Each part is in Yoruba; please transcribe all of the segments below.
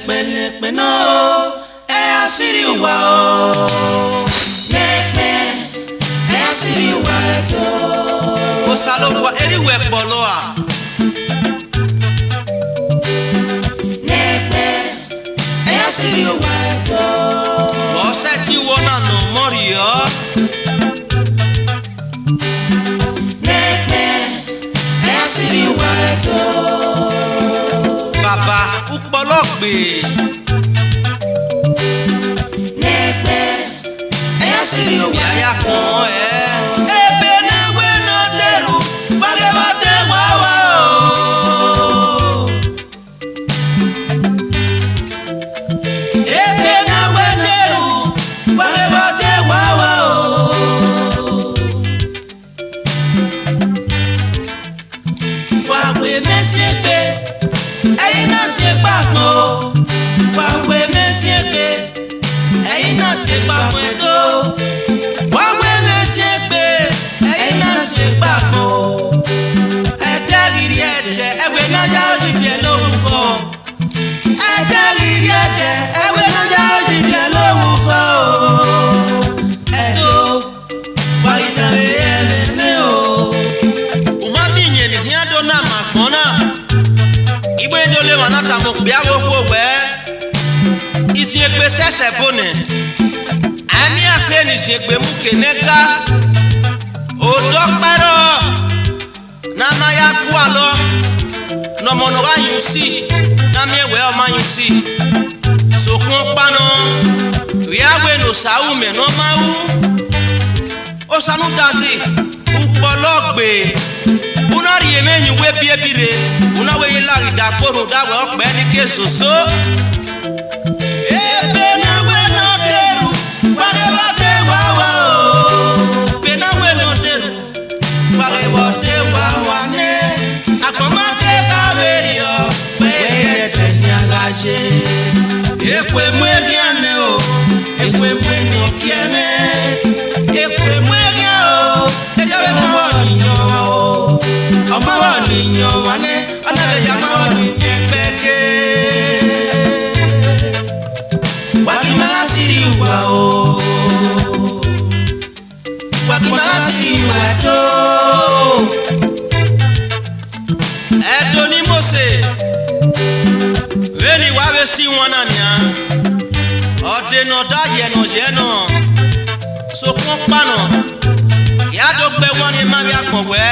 nekpen no asiri wa nekpen asiri wa to osalo wa eriwe poloa nekpen asiri wa to oseti wona no morio nekpen asiri wa to baba upologbe nekpen asiri wa ya kon ebe na we no deru bage ba de wa wa ebe na we deru bage ba de wa wa wa we mesepe ayina se papọ̀ wa we mesepe ayina se papọ̀ to wa we mesepe ayina se papọ̀ edagiri ede ewe na ja oji bi elowo edagiri ede ewe na ja oji bi elowo edo wa itawe eleme o umami nyen ni ado na makona igbe dole manata mo pe awowo we isi egbe sese bone ani ape ni si egbe mu keneka odopero na ma ya ku alo no mo no wa yusi na mi ewe o ma yusi sokun pano riawe no saume no mawu o sanu dasi upologbe unari emehin we biebire unawe ilari da poro dawe ope ni kesoso ebe na we no deru bage ba de wa wa be na we no deru bage ba de wa wa ne akoma te ka verio pe te nyagaje ekwe mwegiane o ekwe mwenyo kieme ekwe mwegio ejawe mo ni nyo omawa ni nyo wane anabe ya mawa ni nyepeke wakimasiri wa o wakimasiri wa to Edo ni mose veni wawe si wana nya ode no daje no jeno so kon pano ya do pe woni ma bi akowe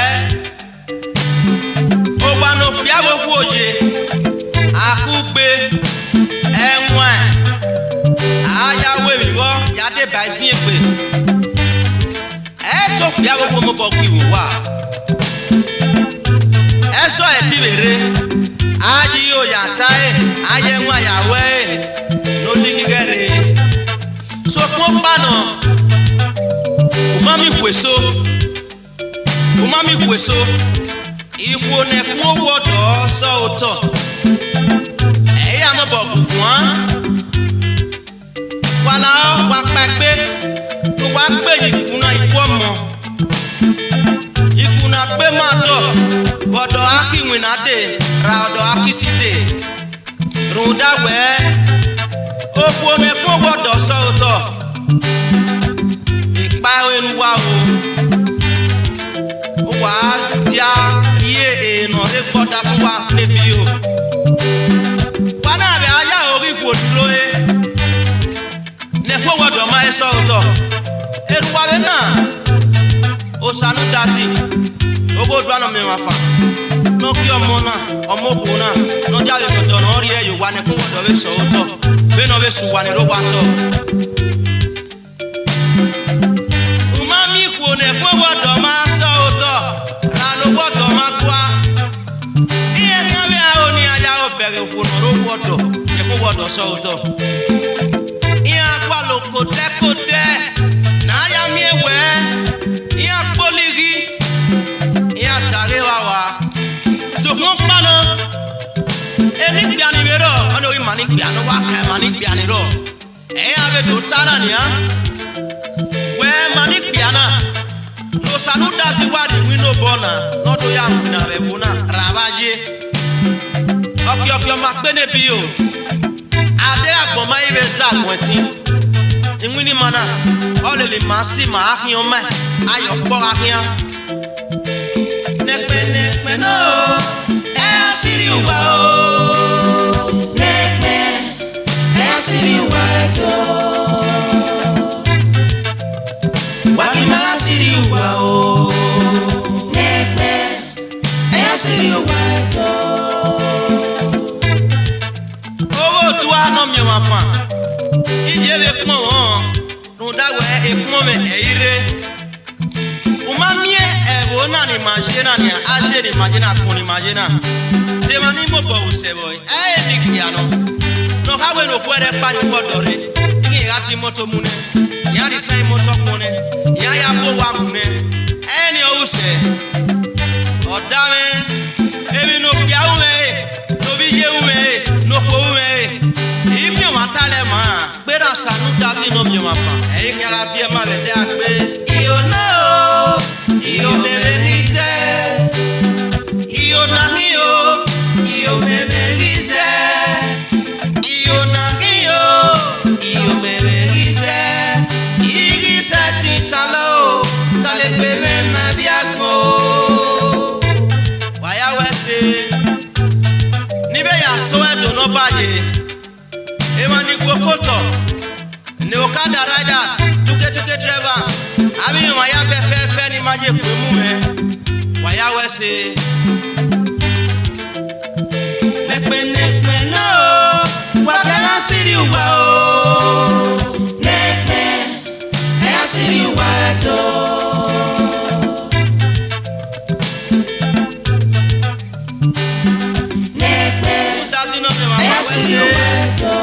o wa no piawo ku oye akugbe enwan aya we biwo ya de ba si epe e to piawo ku mo bo ku wa eso e ti bere aji o ya tai aye nwa ya we no ligere so kon pano umami kweso ikwo ne ku wodo so uto eya mo bo gugun wala wa pagbe to wa gbe ikuna ikwo mo ikuna gbe ma do bodo akiwin ade ra odo akiside ruda we okwo ne ku wodo so uto Kpahiowanwen-re wa dia ye no e koda fun wa nebi o wana be aya ori koduro e ne ko wodo ma e so to eruwa we na o sanu dasi ogodu ano mi wa fa no ki omo na omo ko na no ja we do no ri e yo wa ne ko wodo we so to be no we su wa ne ro wa to ne ko wodo ma so to ra no wodo ma kwa iye kan be a oni aya o bere ko no ro wodo ne ko wodo so to iya kwa lo kote na ya mi ewe iya poligi iya sare wa to mo pano eni piani bero ono i mani piano wa ka mani piani ro e ave do tara ni ha we mani piana no sanu dasi wadi wino bona nodo ya mbina bebuna rabaje okyo makbene bio bon ma ibe za kwenti. Ingwini mana ole le masi ma ahion ma ayo po ahian. Nekpen nekpen no asiri wa o. Nekpen asiri wa to. Wakima asiri wa o. Nekpen asiri wa to. Owo tuwa no mi wa fa. Ije be pon won. No dagwe e pon me eire. Umamie ewo na ni majena ni aje ni majena koni majena. De mani mo bo usebo. Ni kiano. No hawe no kwere pa ni podore. Igi ati moto mune. Ya di sai moto mune. Ya bo wa mune. Eni o use. Odame. Ebi no piawe. No bije uwe. No ko uwe. Imyo matale ma. Bera sanu dazi no myo mafa. Nyara bie ma le de akbe. Iyo no. Iyo mebegize. Iyo na hiyo. Iyo mebegize. Iyo na hiyo. Iyo mebegize. Igize titalo. Tale bebe mabiako. Waya wese. Nibe ya soe do no baye. Emani Kokoto, ne Okada riders, tuke drivers. Abi waya fe ni maje kwemu me. Waya wese. Nekpen nekpen no. Wakala siri wa o. Nekpen asiri wa to. Nekpen asiri wa to.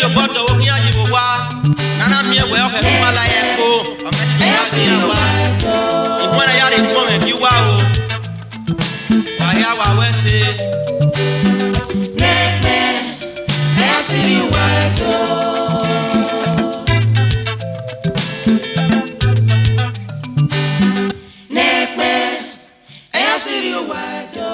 Yo boto wo kin ajibo wa nana mi ewe o ke wa la ye ko o me ti ya si na wa iwona ya re mo me bi wa o wa ya wa we se nekpen asiri wa to nekpen asiri wa to.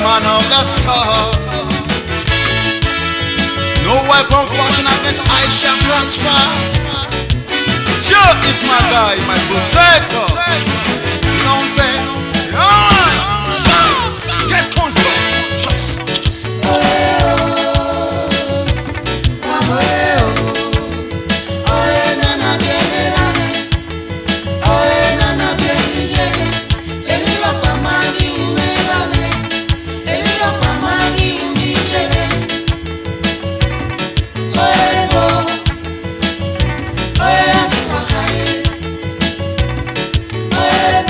man of the sword. No weapon fashioned against I shall prosper. Joe is my guy, my potato. You know what I'm saying? Get on, Oh,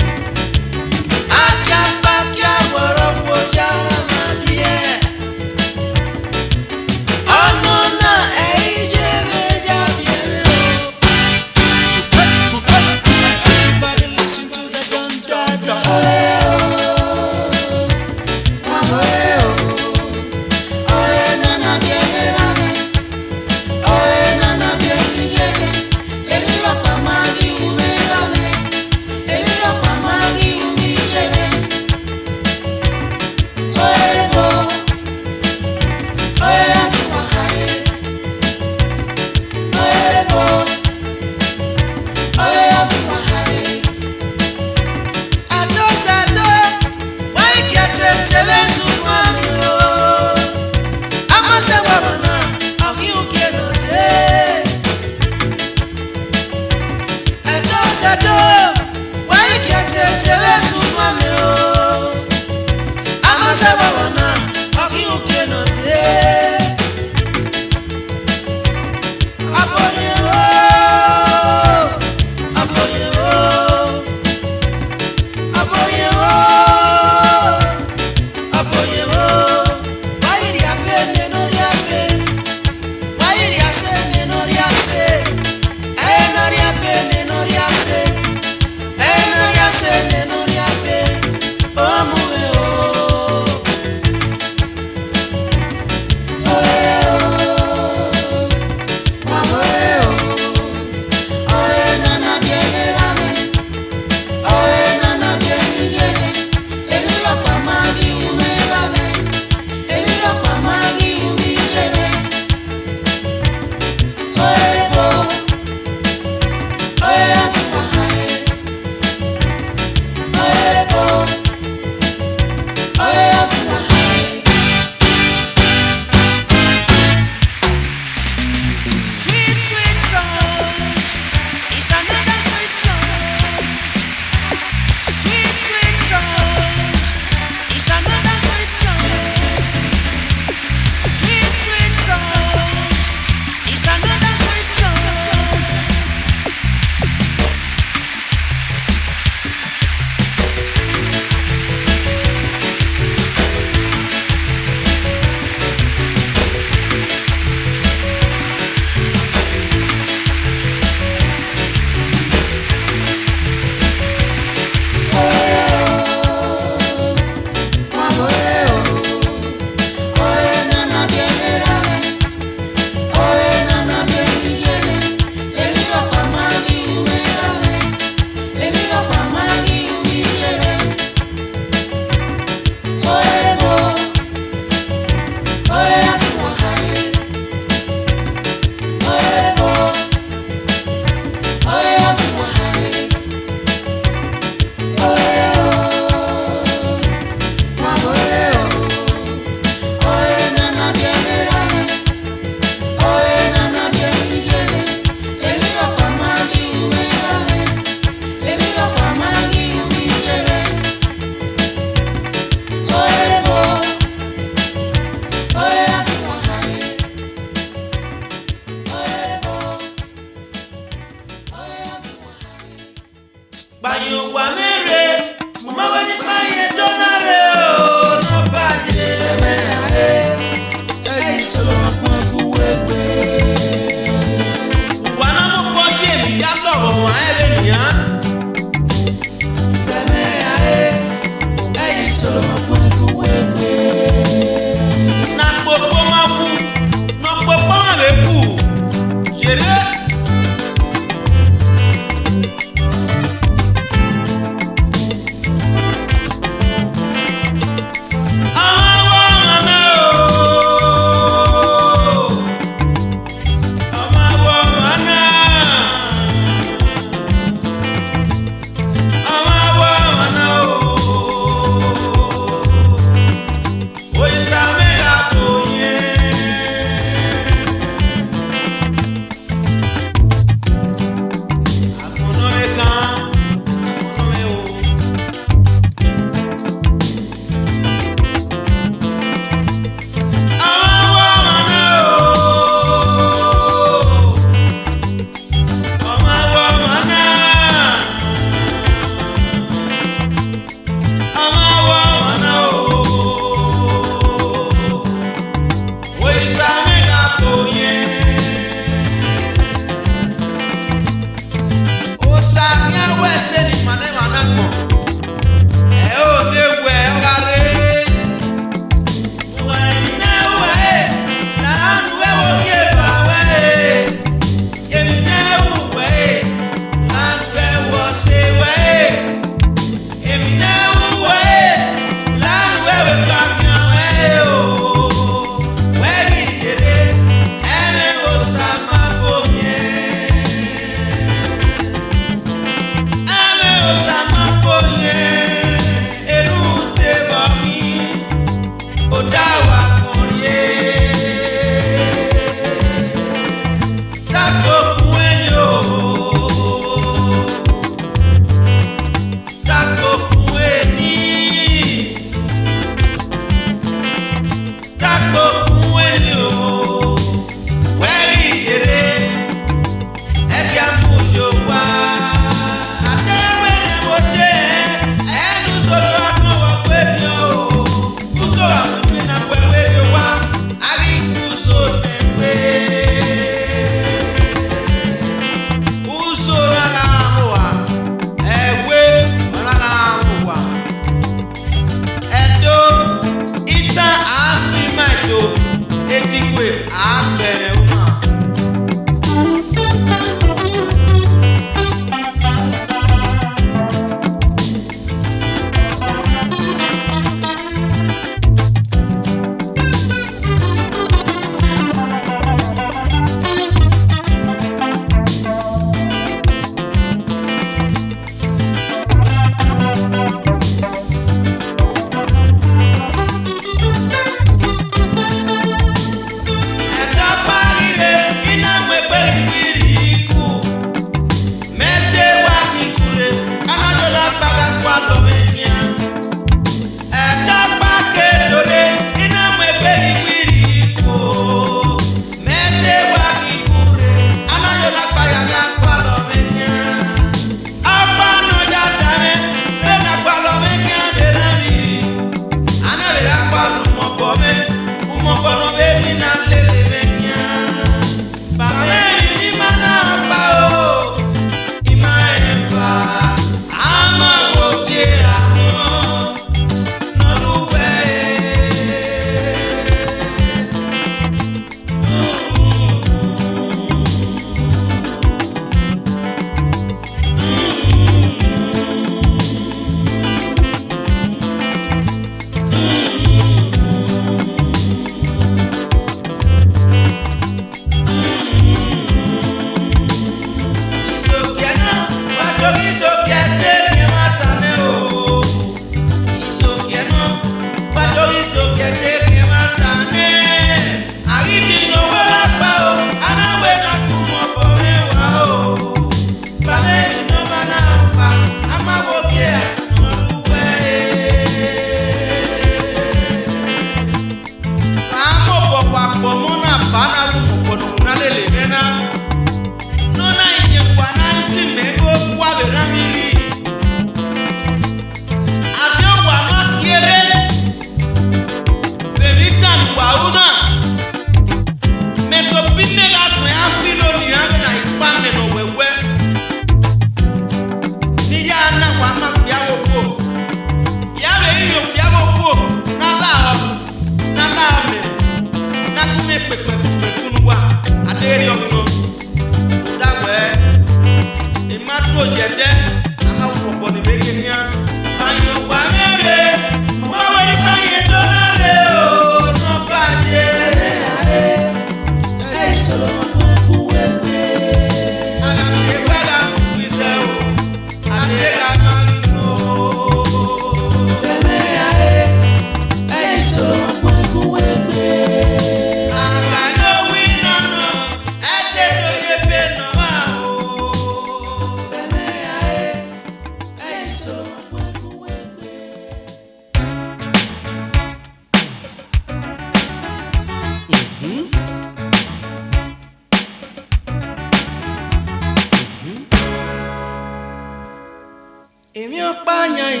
panyai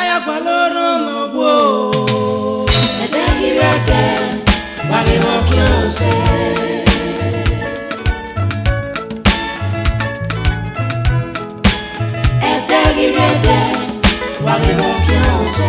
ayakwaloro mobo Edegirete Wagimokyonse Edegirete Wagimokyonse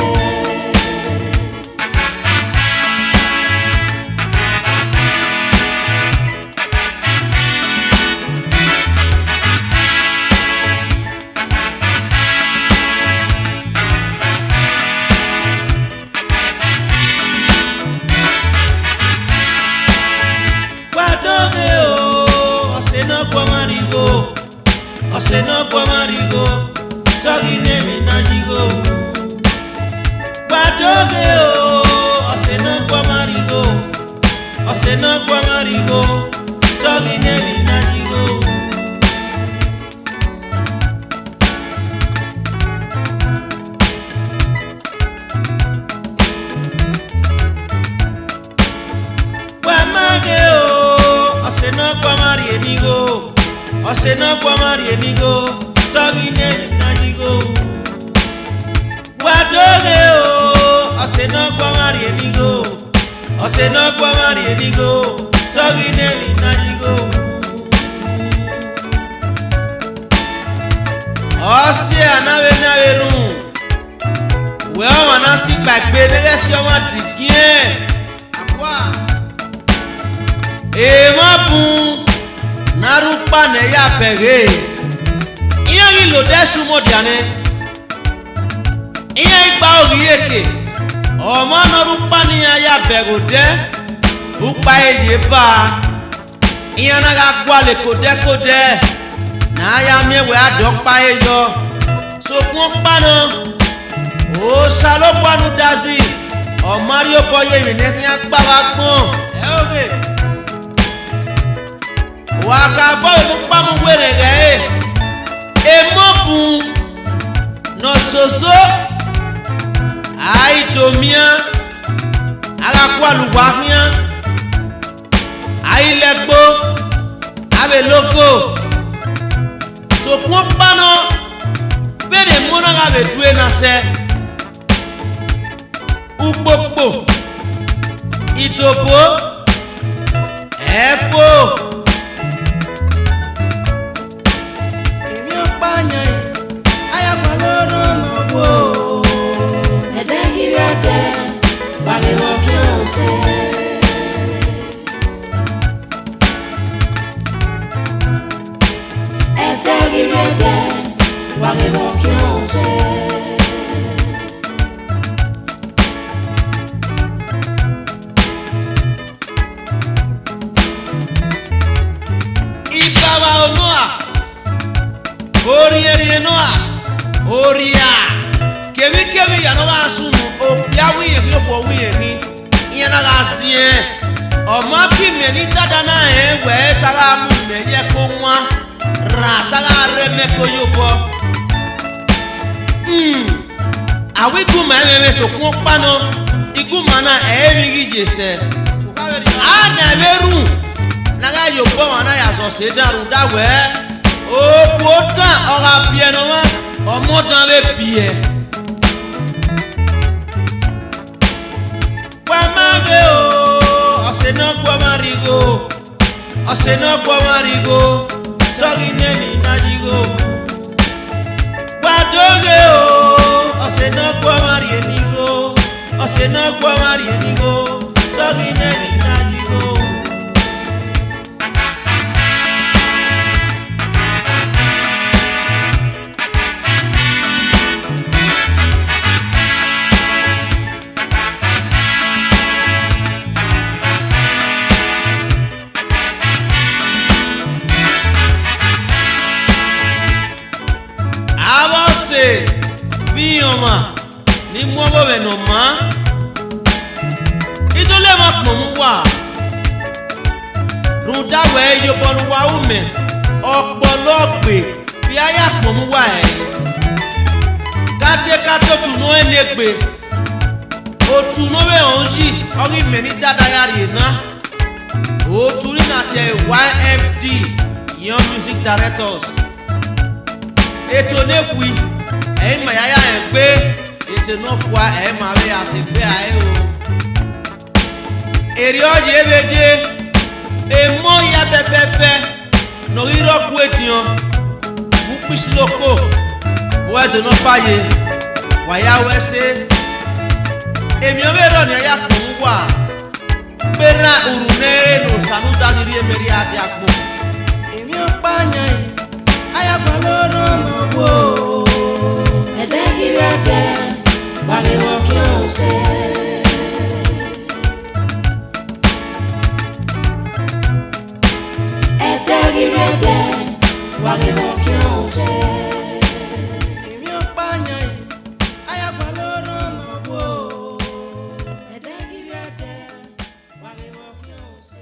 Oseno kwa marigo, togi nemi najigo. Badoge o, oseno kwa marigo, togi nemi najigo. Wamage o, oseno kwa marienigo. Oseno kwa marienigo, togi nemi najigo. Wadoge o, oseno kwa marienigo, togi nemi najigo. Ose anawe run, we wana si gbagbe nege si omo dikien. Akwa mabun narupa ne ya pege iya ri lo desu mo diane iya igba ori eke omo narupa ni ya bego de upa eye ba iya na ga gwale kode na ya miewe adokpa eyo so kun pa no o salo panu dazi o mario boye mi ne kan pa wa gbon oge waka boy pa mu were ge emobu no soso ai domia ara kwa luwahia ai legbo ave logo so kun pano bere mona ga be due na se upopo idobo efo Edegirete Wagimokyonse Edegirete Wagimokyonse Ibawa onoa Oriere noa Oria Kemi ya no ga sunu opia wi e lo bo wi e iya na ga sie o ma ki me ni dada na we tara mu me ye ko nwa ra tara re me ko yobo awi ku ma me so kun pa no igu mana e mi gi jese ana meru na ga yobo wana ya so se daru da we o pota o ga pie no ma o mo tan be pie Wamage o, oseno kwa marigo, togi nemi najigo. Wadoge o, oseno kwa marienigo, togi nemi najigo. Bioma ni mwogo benoma idole ma pomu wa ruda we yo bonu wa ume opologbe bi aya pomu wa kate kato tuno enegbe otuno be onji ori me ni dada yari na oturi na te YMD Young Music Directors eto nefui ma ya ya pe ete no fwa ma we asegbe ae o eri oje ebeje emo ya pepepe no iro ku etian bu pisloko we de no paye wa ya we se emi o be ro ni ya ku wa pera urunere no sanuda ni emeri ade akpo emi o pa yan aya baloro mo wo Edegirete wage wokionse Edegirete wage wokionse emi o pa yan aya baloro mo wo Edegirete wage wokionse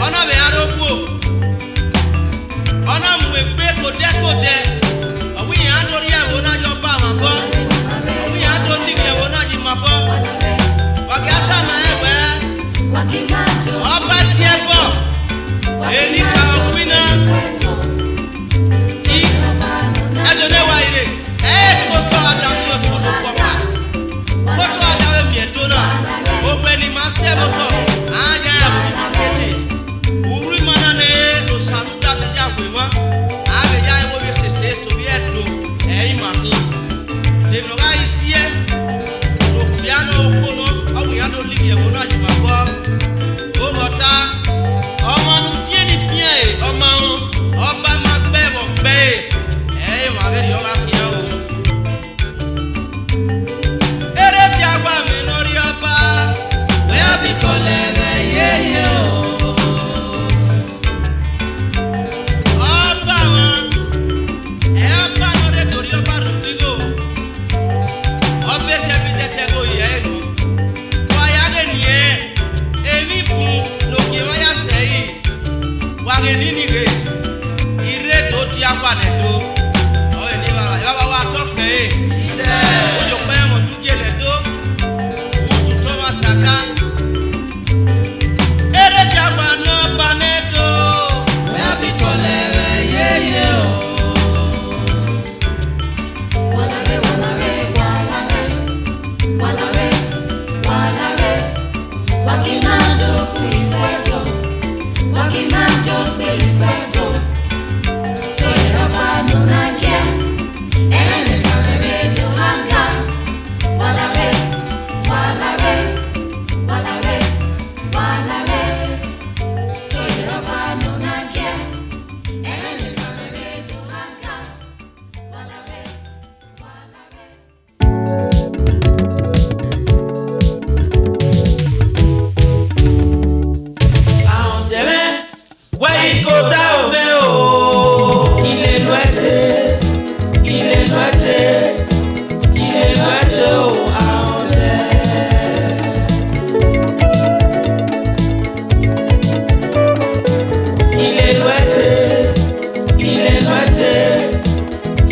Ona me aroko. Ona mwe pe ko deko Where go down me oh. Il est loité oh Ahonde. Il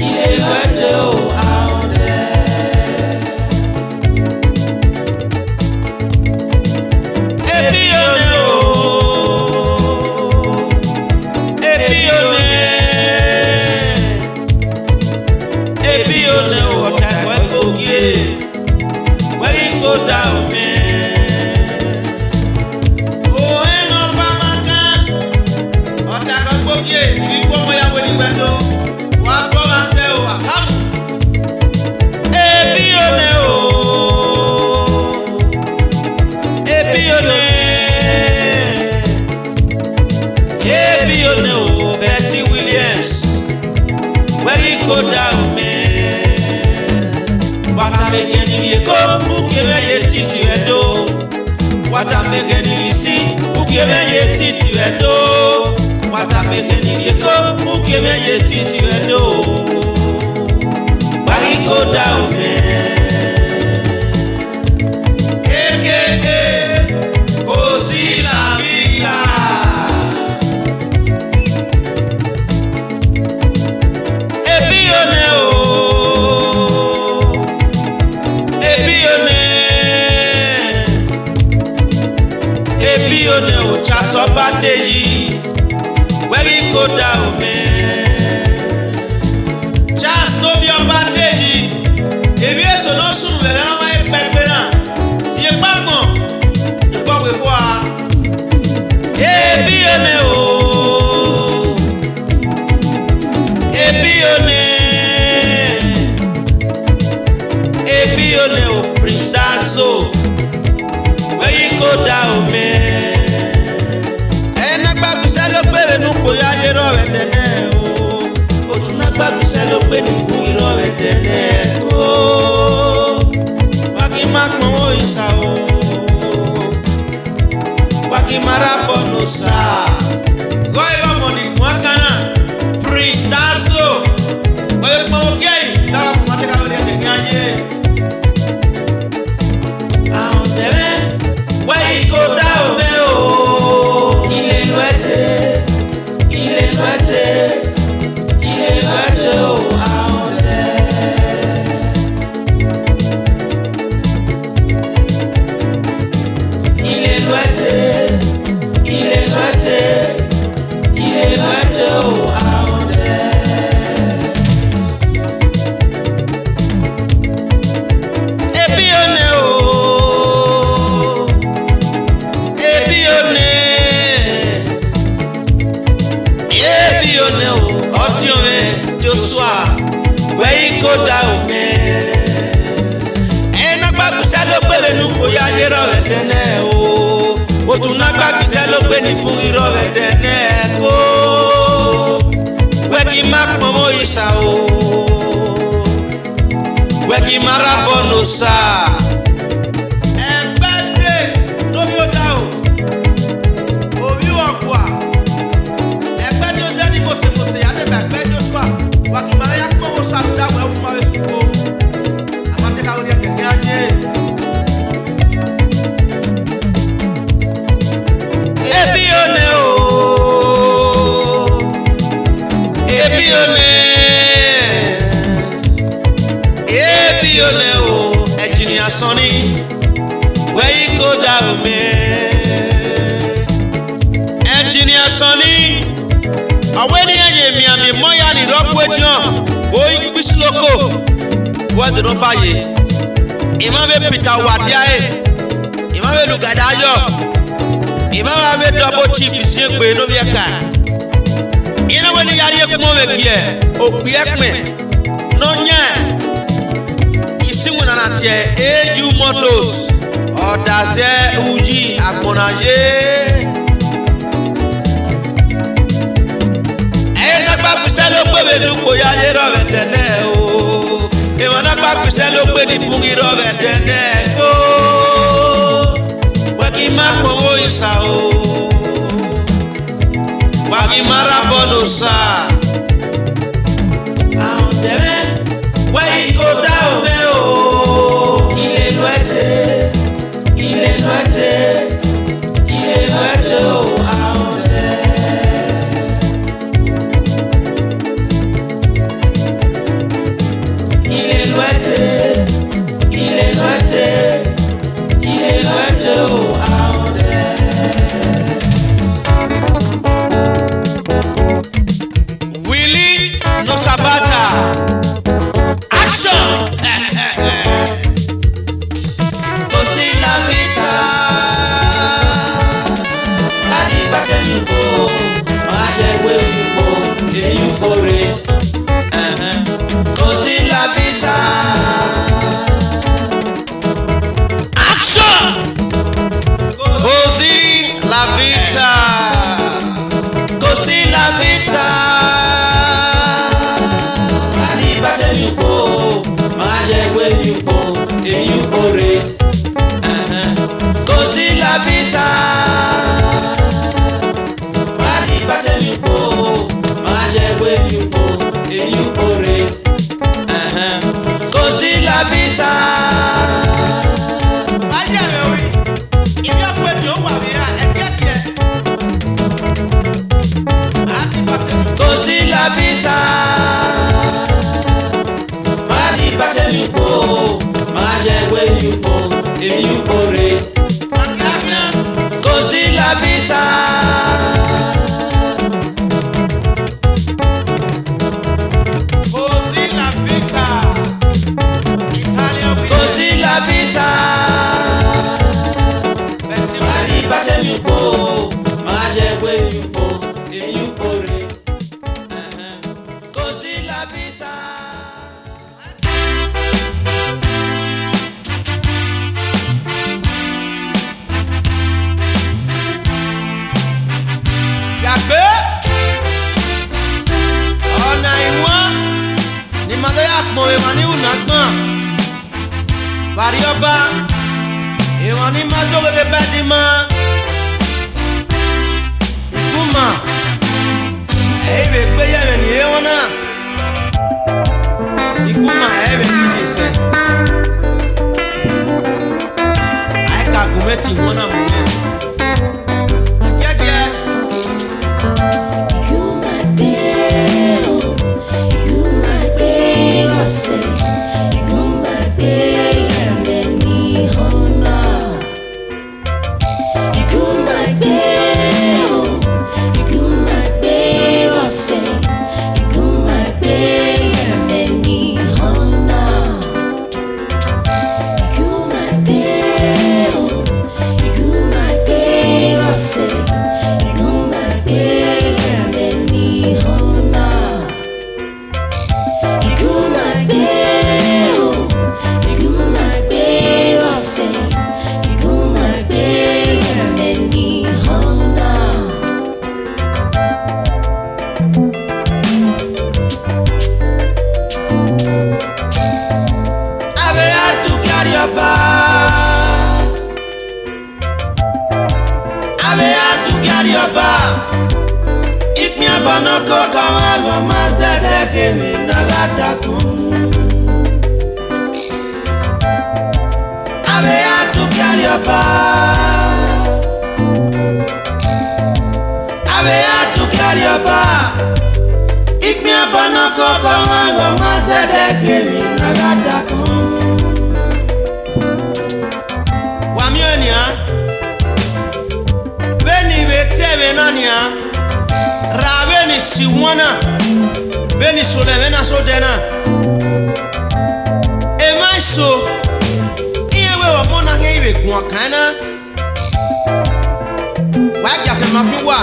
est loité oh Ahonde. Go down me. What I'm making you go, who give me a titi Edo. What I'm making you see, who give me a titi Edo. What I'm making you go, who give me a titi Edo. Why go down me? AKA Osila Mika. Ebione o chaso bandeji, where you go down man. Chas no be your bandeji. Ebi eso no sunu le na ma pepe na. Ye papon, ye pa we wa. Ebione o, Ebione o Prince Danso. Where you go down, man? And I back to sell up, baby, no boy, I get over there. Oh, to not back to sell up, baby, boy, over there. Oh, Waki Macmo is out. Waki Marabono, sir. Going on money, Wakana, Prince Dasso. Well, okay, now I'm not going to get where you go down me oh. Il est loité oh Ahonde. Il est loité oh Ahonde. Ebione oh. Joshua, where you go down, man? And I back to Salo Penny, who ya hear of it, oh, what do not back to Salo Penny, who you of it, oh, where you mark Momo is out, where you marabono, sir, and bad days, no you down, oh, you are what? And bad your daddy was a back, bad Joshua. Wakimaya kwa saluda wa umawe suko. Amate kauri ya kenyaje. Ebione o. Ebione o. Engineer Sonny. Where you go down man? Engineer Sonny. Away Miami Moya ni Rockwell, Boy Bisloko, what the Rofaye, Imame Peter Watiae, Imame Lugadayo, Imame double chief is here, Benovia. You know when you are here, Obiakme, Nonya, Isimunanatia, AU Motos, or Daze Uji, Aponaye. Luko ya yero vetene o. Ewana pa kuselo pe di pungi ro vetene o. Waki ma ko isa o. Nosa. Ahonde me, where you go down me oh. Il est loité oh Ahonde. Il est loité oh Ahonde. Willie Nosabata. Action! Così la vita. Adi bate yuko, maje we yuko, de yuko re. Così la vita. Action! Così la vita. Così la vita. Adi bate yuko, maje we yuko, de yuko re. Così la vita. Adi bate yuko, maje we yuko, de yuko re. Così la vita. Così la vita. Mari bate yuko, maje we yuko, e yuko re. Così la vita. Così la vita. Così la vita. Mari bate yuko, maje we yuko, e yuko re. Così la vita. Yagbe. Ona iwa. Ni magaya akmo ewani unagbon. Arioba. Ewani mazo wege bedima. Kuma. Ebe gbeye me ni ewona. Ikuma ebe ni ese. Aika gumeti wona mune. Jeje. Arioba. Ikmi abanoko kawago mazede kemi nagatakum. Ave atuki Arioba. Ave atuki Arioba. Ikmi abanoko kawago mazede kemi nagatakum. Wamionia. Beni betebe nania. Rabeni siwana. Beni solevena sodena. Emaiso. Iyewe wamona ngeiwe kwa kana. Wakia fe mafiwa.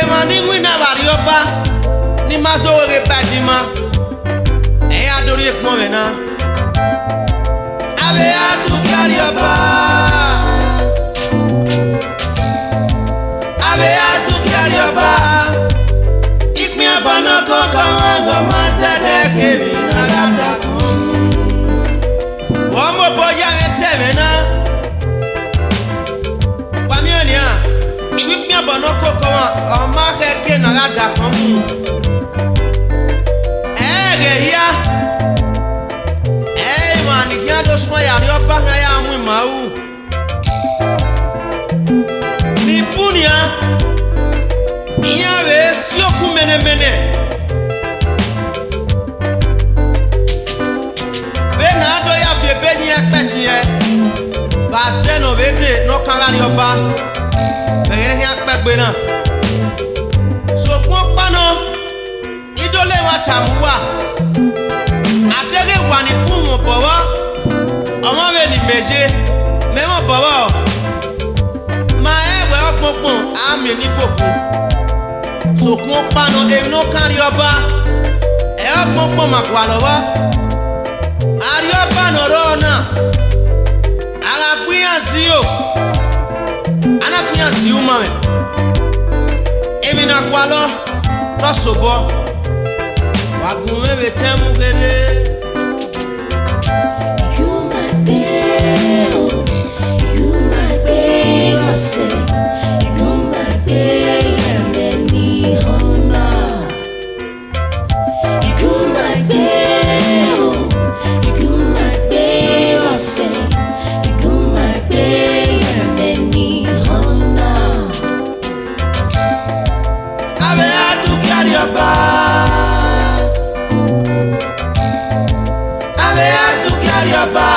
Emani mwina Arioba. Ni mazo wege badima. Eya dori ekmomena. Ave atuki Arioba. Ave atuki Arioba. Ikmi abanoko kawago mazede kemi nagatakum. Womo boya metevena. Wamionia. Ikmi iknya banoko koma omake ke na gada komu ya man iknya do swa ya Arioba ya mu mau ni punya iya we sioku mene benado ya bebe nya petie base no vete no kan Arioba bere ya pegbe na so ko pano idole wa tamuwa adere wa ni pumo bowo omo we ni meje memo bowo ma ewe opopon ami ni popo so ko pano e no kan Arioba e opopon makwa lowo Arioba no rona ala kuya zio ana kuya zio mame emi na kwalo to sobo wagun ebe temu gele you my babe I say you my babe many honor you my babe I say you my babe many honor ave atu Arioba Arioba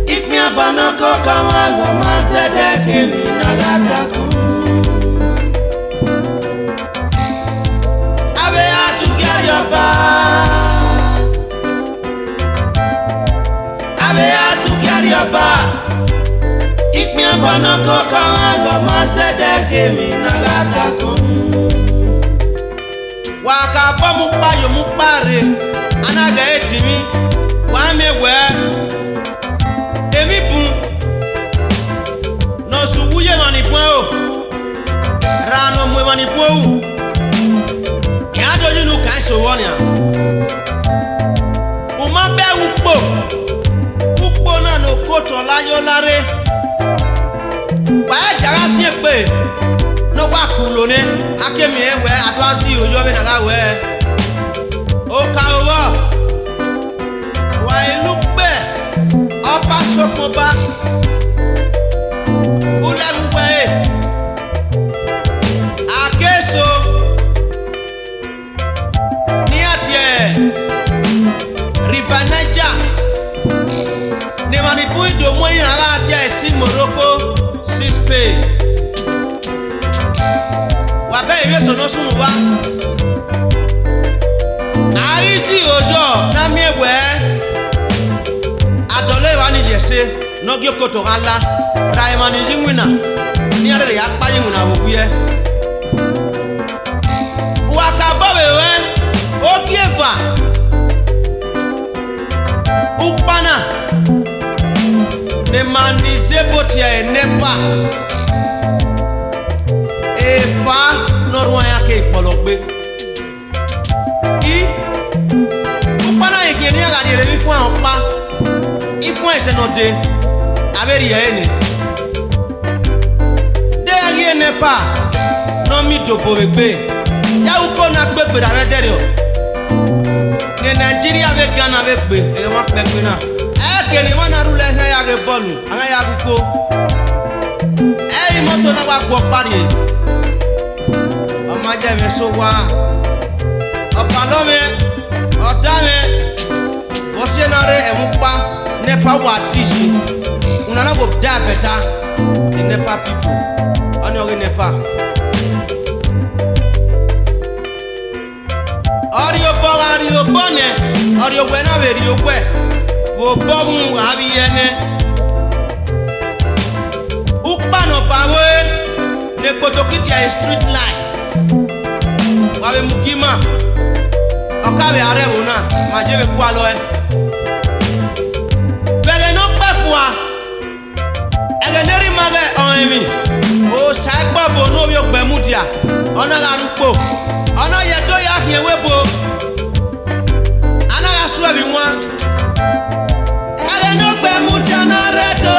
ikmia banako kama goma zede kimi nagadako ave atu Arioba ikmia banako kama goma zede kimi nagadako waka bomu payo mu pare anaga etimi wa mewe emi bun no suwuye mani pon o rano mwe mani pon o ya do yinu kan so wonia o ma be upo na no koto layo lare wa jara si pe no wa kulo ne akemi ewe adwasi ojo be na ga we o ka owo wa ilu pe opa sokoba udaruwe akeso ni atie rivanaja ne manipui do mo yin ara atie si Morocco 6 pay wa be iwe so no sunu wa aisi ojo na mi ewe adole wa ni yese no gyo koto ala raima ni jinwina ni are ya pa jinwina oguye wa ka bobe we o gieva upana ne mani zebotia enepa efa norwa ya ke pologbe upana ikeni aga ni rebi fun an pa ifun ese no de aberi ya ene de agi enepa no mi dobo egbe ya uko na gbegbe da bedere o ni Nigeria be Ghana be gbe e ma pegbe na keni wana rule he ya ge bolu anga ya biko moto na wa gbo pari ọmọ je me so wa opalo me oda me bo se na re emupa nepa wa tisi una na go da beta the nepa people oni ori nepa Arioba ne Arioba na be riogwe wo bogun abiyene upano pawe ne kotokiti ya street light wabe mukima okabe arebo na majebe kwa loe bele no pefwa egeneri mage onemi o sagbo bo no bi ogbe mudia ona la rupo ona ye do ya hiewebo ana ya suabi nwa egenogbe mudia na redo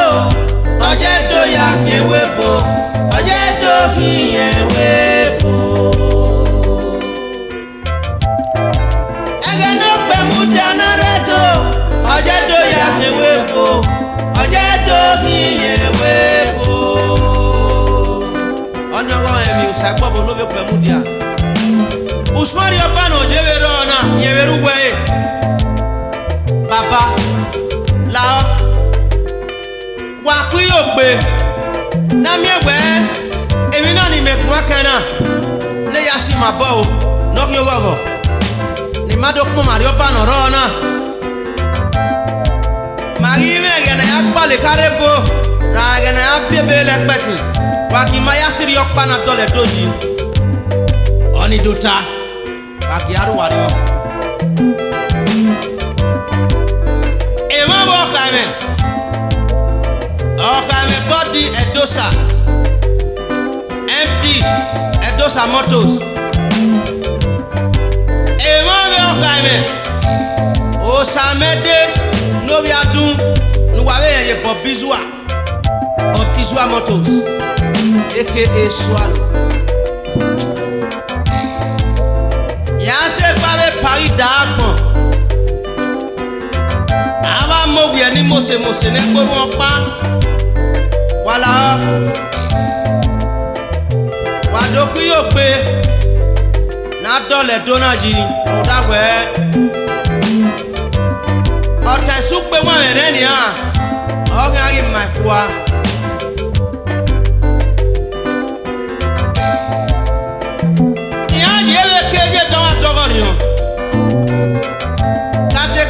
oje do ya hiewebo oje do sakwa bo no be kwemu dia usmari opa no jewero na yeweru we baba la wa ku yogbe na mi ewe emi na ni meku akana le ya si ma bo no yo gogo ni madokmo mari opa no ro na mari me gena ya pale karebo ra gena ya bebele peti wa ki ma ya siri opa na dole doji oni dota wa ki aru wari o e ma bo kame o kame body edosa empty edosa motos e ma be o kame o samede no bi adun no wa be ye bobizua bobizua motos aka swallow ya se pa be Paris dagbon aba mo wi ni mose ne gbo won pa wala wa do ku yo pe na dole donaji o dagbe o te su pe mo re ni ha o ga ri my fua ya ye keje don adogori o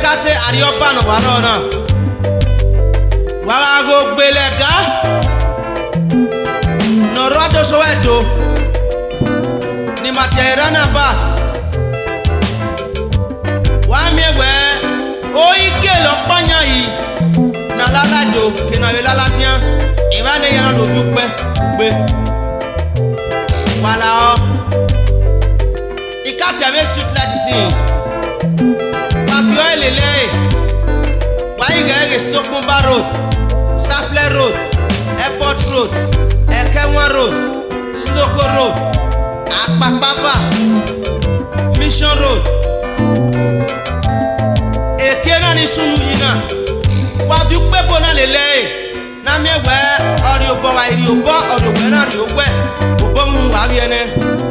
kate Arioba no barona wala go gbelega no rodo soweto ni materiana bat wa miegbe o ike lo panya yi na lalado ke na we lalatian e ba ne yan do jupe gbe wala o ikate ame street like this lele why gege Sokumba road Saple road Airport road Ekenwa road Sloko road Akpakpapa Mission road Ekena ni sunu yina wa bi pepo na lele na miewe Orioba wa Orioba na Orioba obo mu wa bi ene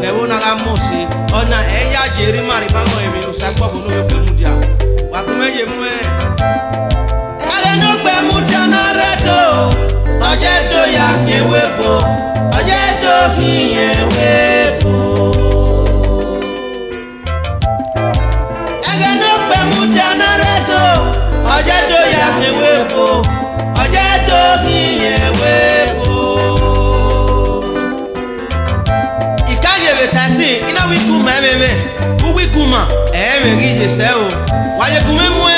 le wo na ga mosi ona eya jeri mari bango emi usakpo bo no be mu dia wakumeje mwe ele no gbe mu jana redo ojedo ya yewebo ojedo hiyewebo ele no gbe mu jana redo ojedo ya yewebo ojedo hiyewebo ikaje betasi ina wiku meme uwikuma eme gije se o waye kumemwe